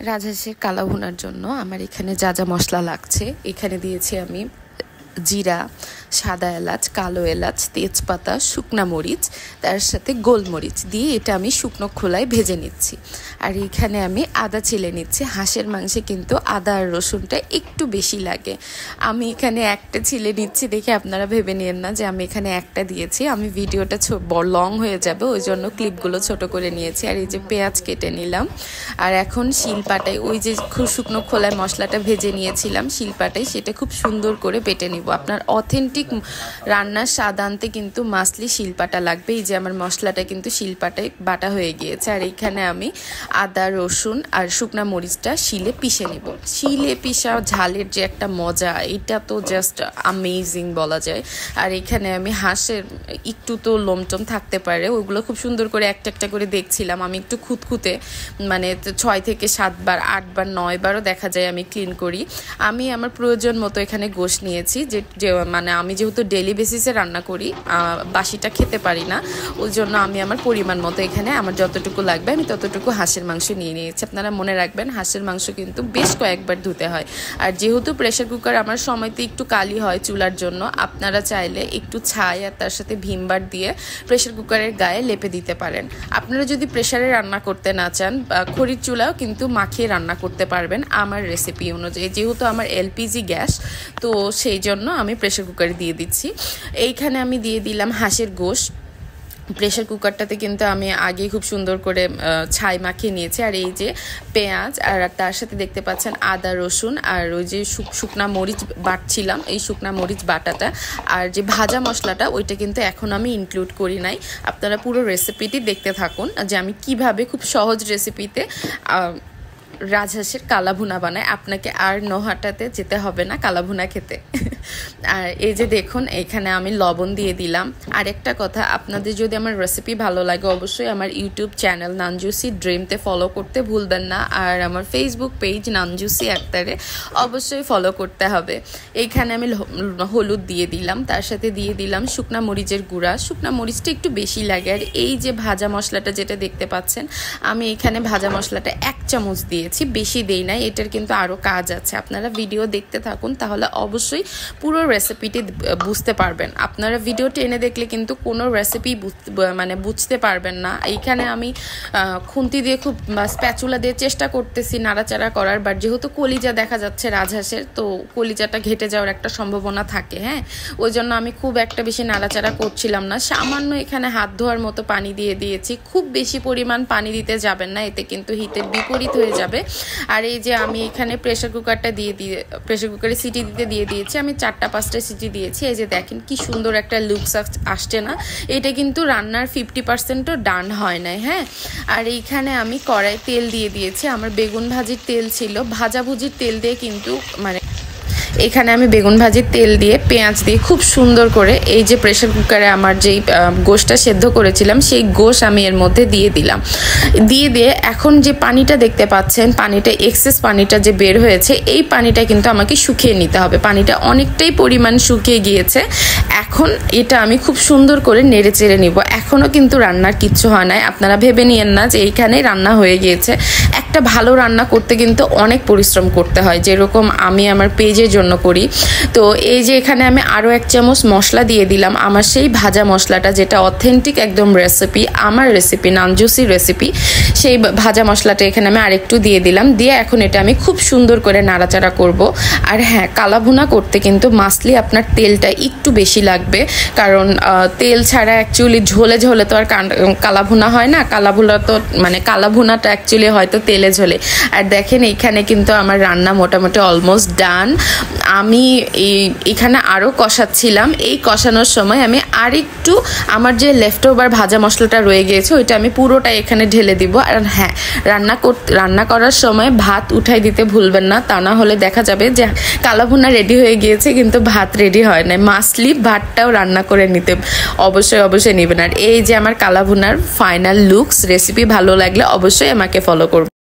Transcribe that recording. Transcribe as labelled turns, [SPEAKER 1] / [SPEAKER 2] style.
[SPEAKER 1] রাজহাঁসের কালা ভুনার জন্য আমার এখানে যা যা মশলা লাগছে এখানে দিয়েছি আমি জিরা, সাদা এলাচ, কালো এলাচ, তেজপাতা, শুকনা মরিচ, তার সাথে গোলমরিচ দিয়ে এটা আমি শুকনো খোলায় ভেজে নিচ্ছি। আর এখানে আমি আদা ছিলে নিচ্ছি। হাঁসের মাংসে কিন্তু আদা আর রসুনটা একটু বেশি লাগে। আমি এখানে একটা ছিলে নিচ্ছি, দেখে আপনারা ভেবে নিয়েন না যে আমি এখানে একটা দিয়েছি। আমি ভিডিওটা লং হয়ে যাবে, ওই জন্য ক্লিপগুলো ছোট করে নিয়েছি। আর এই যে পেঁয়াজ কেটে নিলাম। আর এখন শিলপাটায় ওই যে শুকনো খোলায় মশলাটা ভেজে নিয়েছিলাম শিলপাটায়, সেটা খুব সুন্দর করে বেটে নিব। আপনার অথেন্টিক রান্নার স্বাদ আনতে কিন্তু মাসলি শিলপাটা লাগবে। এই যে আমার মশলাটা কিন্তু শিলপাটায় বাটা হয়ে গিয়েছে। আর এইখানে আমি আদা, রসুন আর শুকনা মরিচটা শিলে পিষে নিব। শিলে পিষা ঝালের যে একটা মজা, এটা তো জাস্ট আমেজিং বলা যায়। আর এখানে আমি হাঁসের একটু তো লোমটম থাকতে পারে, ওইগুলো খুব সুন্দর করে একটা একটা করে দেখছিলাম। আমি একটু খুঁতখুঁতে, মানে 6 থেকে 7 বার 8 বার 9 বারও দেখা যায় আমি ক্লিন করি। আমি আমার প্রয়োজন মতো এখানে গোশ নিয়েছি, যে মানে আমি যেহেতু ডেলি বেসিসে রান্না করি, বাসিটা খেতে পারি না, ওই জন্য আমি আমার পরিমাণ মতো এখানে আমার যতটুকু লাগবে আমি ততটুকু হাঁসের মাংস নিয়ে নিয়েছি। আপনারা মনে রাখবেন হাঁসের মাংস কিন্তু বেশ কয়েকবার ধুতে হয়। আর যেহেতু প্রেশার কুকার আমার সময়তে একটু কালি হয় চুলার জন্য, আপনারা চাইলে একটু ছাই আর তার সাথে ভিমবার দিয়ে প্রেশার কুকারের গায়ে লেপে দিতে পারেন। আপনারা যদি প্রেশারে রান্না করতে না চান, খড়ির চুলাও কিন্তু মাখিয়ে রান্না করতে পারবেন আমার রেসিপি অনুযায়ী। যেহেতু আমার এলপিজি গ্যাস, তো সেই জন্য আমি প্রেশার কুকারে দিয়ে দিচ্ছি। এইখানে আমি দিয়ে দিলাম হাঁসের গোশ। প্রেশার কুকারটাতে কিন্তু আমি আগে খুব সুন্দর করে ছাই মাখিয়ে নিয়েছি। আর এই যে পেঁয়াজ, আর তার সাথে দেখতে পাচ্ছেন আদা, রসুন আর ওই যে শুকনা মরিচ বাটছিলাম, এই শুকনা মরিচ বাটাটা আর যে ভাজা মশলাটা, ওইটা কিন্তু এখন আমি ইনক্লুড করি নাই। আপনারা পুরো রেসিপিটি দেখতে থাকুন যে আমি কিভাবে খুব সহজ রেসিপিতে রাজহাঁসের কালাভুনা বানায়। আপনাকে আর নহাটাতে যেতে হবে না কালাভুনা খেতে। আর এই যে দেখুন এখানে আমি লবণ দিয়ে দিলাম। আর একটা কথা, আপনাদের যদি আমার রেসিপি ভালো লাগে অবশ্যই আমার ইউটিউব চ্যানেল নানজুসি ড্রিমতে ফলো করতে ভুলবেন না। আর আমার ফেসবুক পেজ নানজুসি আক্তারে অবশ্যই ফলো করতে হবে। এইখানে আমি হলুদ দিয়ে দিলাম, তার সাথে দিয়ে দিলাম শুকনা মরিচের গুঁড়া। শুকনা মরিচটা একটু বেশি লাগে। আর এই যে ভাজা মশলাটা যেটা দেখতে পাচ্ছেন, আমি এখানে ভাজা মশলাটা 1 চামচ দিয়েছি, বেশি দেই নাই। এটার কিন্তু আরও কাজ আছে, আপনারা ভিডিও দেখতে থাকুন, তাহলে অবশ্যই পুরো রেসিপিটি বুঝতে পারবেন। আপনারা ভিডিও টেনে দেখলে কিন্তু কোনো রেসিপি বুঝতে পারবেন না। এইখানে আমি খুন্তি দিয়ে খুব স্প্যাচুলা দিয়ে চেষ্টা করতেছি নাড়াচাড়া করার, বাট যেহেতু কলিজা দেখা যাচ্ছে রাজহাঁসের, তো কলিজাটা ঘেটে যাওয়ার একটা সম্ভাবনা থাকে। হ্যাঁ, ওই জন্য আমি খুব একটা বেশি নাড়াচাড়া করছিলাম না। সামান্য এখানে হাত ধোয়ার মতো পানি দিয়ে দিয়েছি। খুব বেশি পরিমাণ পানি দিতে যাবেন না, এতে কিন্তু হিতের বিপরীত হয়ে যাবে। আর এই যে আমি এখানে প্রেশার কুকারে সিটি দিয়ে দিয়েছি। আমি 4-5টা সিটি দিয়েছি। এই যে দেখেন কি সুন্দর একটা লুকস আসছে না? এটা কিন্তু রান্নার 50%ও ডান হয় নাই। হ্যাঁ, আর এইখানে আমি কড়াই তেল দিয়ে দিয়েছি। আমার বেগুন ভাজির তেল ছিল, ভাজাভুজির তেল দিয়ে কিন্তু এখানে আমি বেগুন ভাজির তেল দিয়ে পেঁয়াজ দিয়ে খুব সুন্দর করে এই যে প্রেশার কুকারে আমার যেই গোশটা সেদ্ধ করেছিলাম সেই গোশ আমি এর মধ্যে দিয়ে দিলাম। দিয়ে এখন যে পানিটা দেখতে পাচ্ছেন, পানিটা এক্সেস পানিটা যে বের হয়েছে, এই পানিটা কিন্তু আমাকে শুকিয়ে নিতে হবে। পানিটা অনেকটাই পরিমাণ শুকিয়ে গিয়েছে। এখন এটা আমি খুব সুন্দর করে নেড়ে চেড়ে নিব। এখনও কিন্তু রান্নার কিচ্ছু হয় নাই, আপনারা ভেবে নিয়েন না যে এইখানে রান্না হয়ে গিয়েছে। একটা ভালো রান্না করতে কিন্তু অনেক পরিশ্রম করতে হয়, যেরকম আমি আমার পেজের জন্য করি। তো এই যে এখানে আমি আরও 1 চামচ মশলা দিয়ে দিলাম, আমার সেই ভাজা মশলাটা যেটা অথেন্টিক একদম রেসিপি, আমার রেসিপি নানজুসি রেসিপি, সেই ভাজা মশলাটা এখানে আমি আরেকটু দিয়ে দিলাম। দিয়ে এখন এটা আমি খুব সুন্দর করে নাড়াচাড়া করব। আর হ্যাঁ, কালাভুনা করতে কিন্তু মাসলি আপনার তেলটা একটু বেশি লাগবে, কারণ তেল ছাড়া অ্যাকচুয়ালি ঝোলে ঝোলে তো আর কালাভুনা হয় না। কালাভুনাটা অ্যাকচুয়ালি হয়তো তেলে ঝোলে। আর দেখেন এইখানে কিন্তু আমার রান্না মোটামুটি অলমোস্ট ডান। আমি এখানে আরও কষাচ্ছিলাম। এই কষানোর সময় আমি আরেকটু আমার যে লেফট ওভার ভাজা মশলাটা রয়ে গিয়েছে ওইটা আমি পুরোটাই এখানে ঢেলে দিব। আর হ্যাঁ, রান্না করার সময় ভাত উঠাই দিতে ভুলবেন না, তা না হলে দেখা যাবে যে কালাভুনা রেডি হয়ে গিয়েছে কিন্তু ভাত রেডি হয় না। মাসলি ভাতটাও রান্না করে নিতে অবশ্যই নেবেন। আর এই যে আমার কালাভুনার ফাইনাল লুকস। রেসিপি ভালো লাগলে অবশ্যই আমাকে ফলো করবেন।